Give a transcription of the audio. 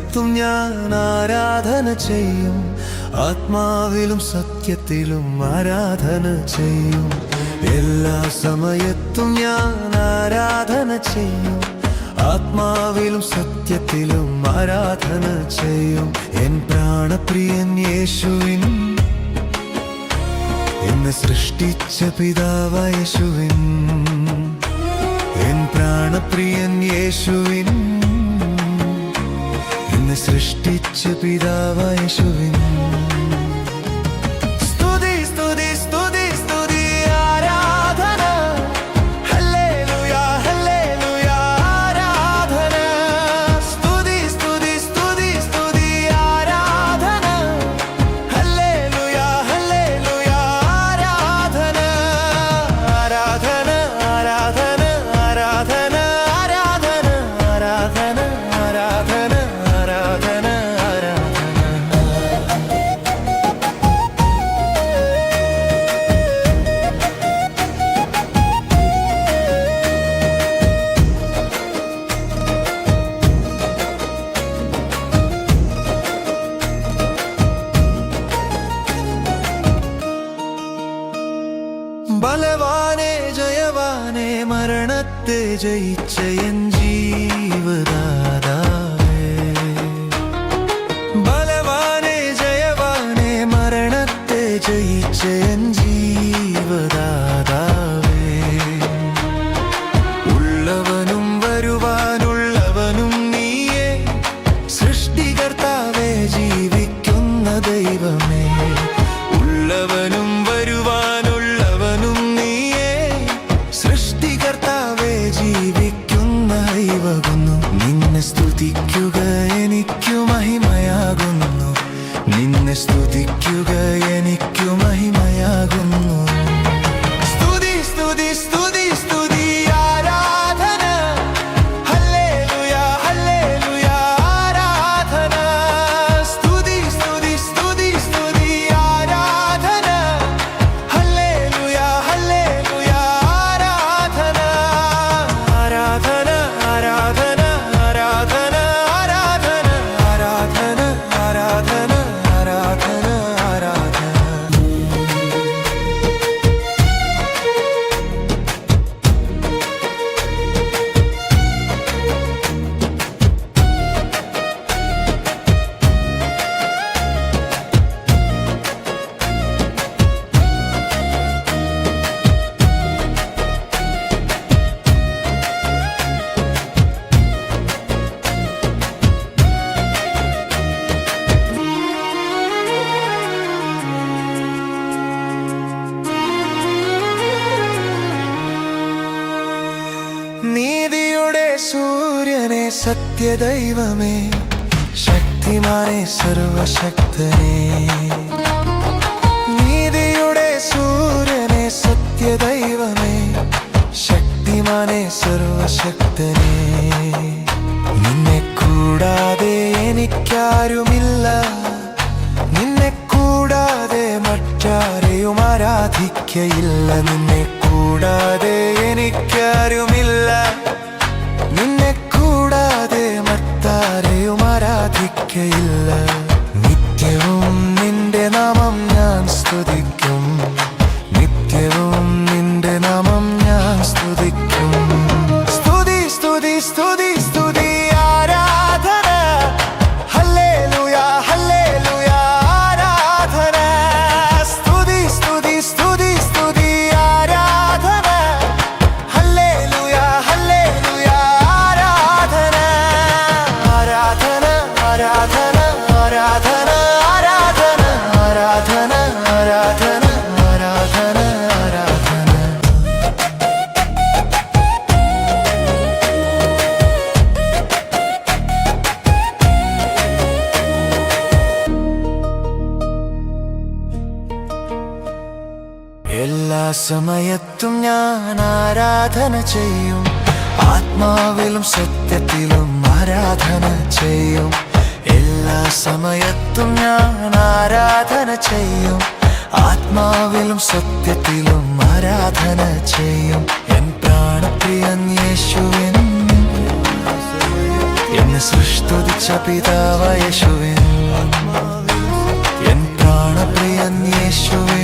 സമയത്തും ഞാൻ ആരാധന ചെയ്യും. ആത്മാവിലും സത്യത്തിലും ആരാധന ചെയ്യും. എല്ലാ സമയത്തും ഞാൻ ആരാധന ചെയ്യും. ആത്മാവിലും സത്യത്തിലും ആരാധന ചെയ്യും. എൻ പ്രാണപ്രിയൻ യേശുവിൻ, എന്നെ സൃഷ്ടിച്ച പിതാവായ യേശുവിൻ, എൻ പ്രാണപ്രിയൻ യേശുവിൻ, എന്നെ സൃഷ്ടിച്ച പിതാവായ യേശുവിൻ. സ്തുതി സ്തുതി സ്തുതി സ്തുതി ആരാധന, ഹല്ലേലൂയ ഹല്ലേലൂയ ആരാധന. സ്തുതി സ്തുതി സ്തുതി സ്തുതി ആരാധന, ഹല്ലേലൂയ ഹല്ലേലൂയ ആരാധന. ആരാധന ആരാധന ആരാധന ആരാധന ആരാധന ആരാധന ആരാധന ആരാധന. ബലവാനേ ജയവാനേ മരണത്തെ ജയിച്ച എൻ ജീവദാതാവേ. ബലവാനേ ജയവാനേ മരണത്തെ ജയിച്ച എൻ ജീവദാതാവേ. ഉള്ളവനും വരുവാനുള്ളവനും നീയേ, സൃഷ്ടികർത്താവേ ജീവിക്കുന്ന ദൈവമേ. ഉള്ളവനും വരുവാനുള്ളവനും നീയേ, സൃഷ്ടികർത്താവേ ജീവിക്കുന്ന ദൈവമാകുന്നു. നിന്നെ സ്തുതിക്കുക എനിക്കു മഹിമയാകുന്നു. നിന്നെ സ്തുതിക്കുക എനിക്കു മഹിമയാകുന്നു. സ്തുതി സ്തുതി സ്തുതി സ്തുതി ആരാധന, ഹല്ലേലൂയ ഹല്ലേലൂയ ആരാധന. സ്തുതി സ്തുതി സ്തുതി സ്തുതി ആരാധന, ഹല്ലേലൂയ ഹല്ലേലൂയ ആരാധന. ആരാധന ആരാധന ആരാധന ആരാധന ആരാധന ആരാധന ആരാധന ആരാധന. നീതിയുടെ സൂര്യനെ സത്യദൈവമേ, ശക്തിമാനെ സർവശക്തനെ. നീതിയുടെ സൂര്യനെ സത്യദൈവമേ, ശക്തിമാനെ സർവശക്തനെ. നിന്നെ കൂടാതെ എനിക്കാരുമില്ല, നിന്നെ കൂടാതെ മറ്റാരെയും ആരാധിക്കയില്ല. നിന്നെ കൂടാതെ എനിക്കാരുമില്ല, നിന്നെ കൂടാതെ മറ്റാരെയും ആരാധിക്കയില്ല. നിത്യവും നിന്റെ നാമം ഞാൻ സ്തുതിക്കും, നിത്യവും നിന്റെ നാമം ഞാൻ സ്തുതിക്കും. സ്തുതി സ്തുതി സ്തുതി സ്തുതി ആരാധന, ഹല്ലേലൂയ ഹല്ലേലൂയ ആരാധന. സ്തുതി സ്തുതി സ്തുതി സ്തുതി ആരാധന, ഹല്ലേലൂയ ഹല്ലേലൂയ ആരാധന. ആരാധന ആരാധന ആരാധന ആരാധന ആരാധന ആരാധന ആരാധന ആരാധന. എല്ലാ സമയത്തും ഞാൻ ആരാധന ചെയ്യും. ആത്മാവിലും സത്യത്തിലും ആരാധന ചെയ്യും. എല്ലാ സമയത്തും ഞാൻ ആരാധന ചെയ്യും. ആത്മാവിലും സത്യത്തിലും ആരാധന ചെയ്യും. എൻ പ്രാണപ്രിയൻ യേശുവിൻ, എൻ എന്നെ സൃഷ്ടിച്ച പിതാവായ യേശുവിൻ എൻ പ്രാണപ്രിയൻ യേശുവിൻ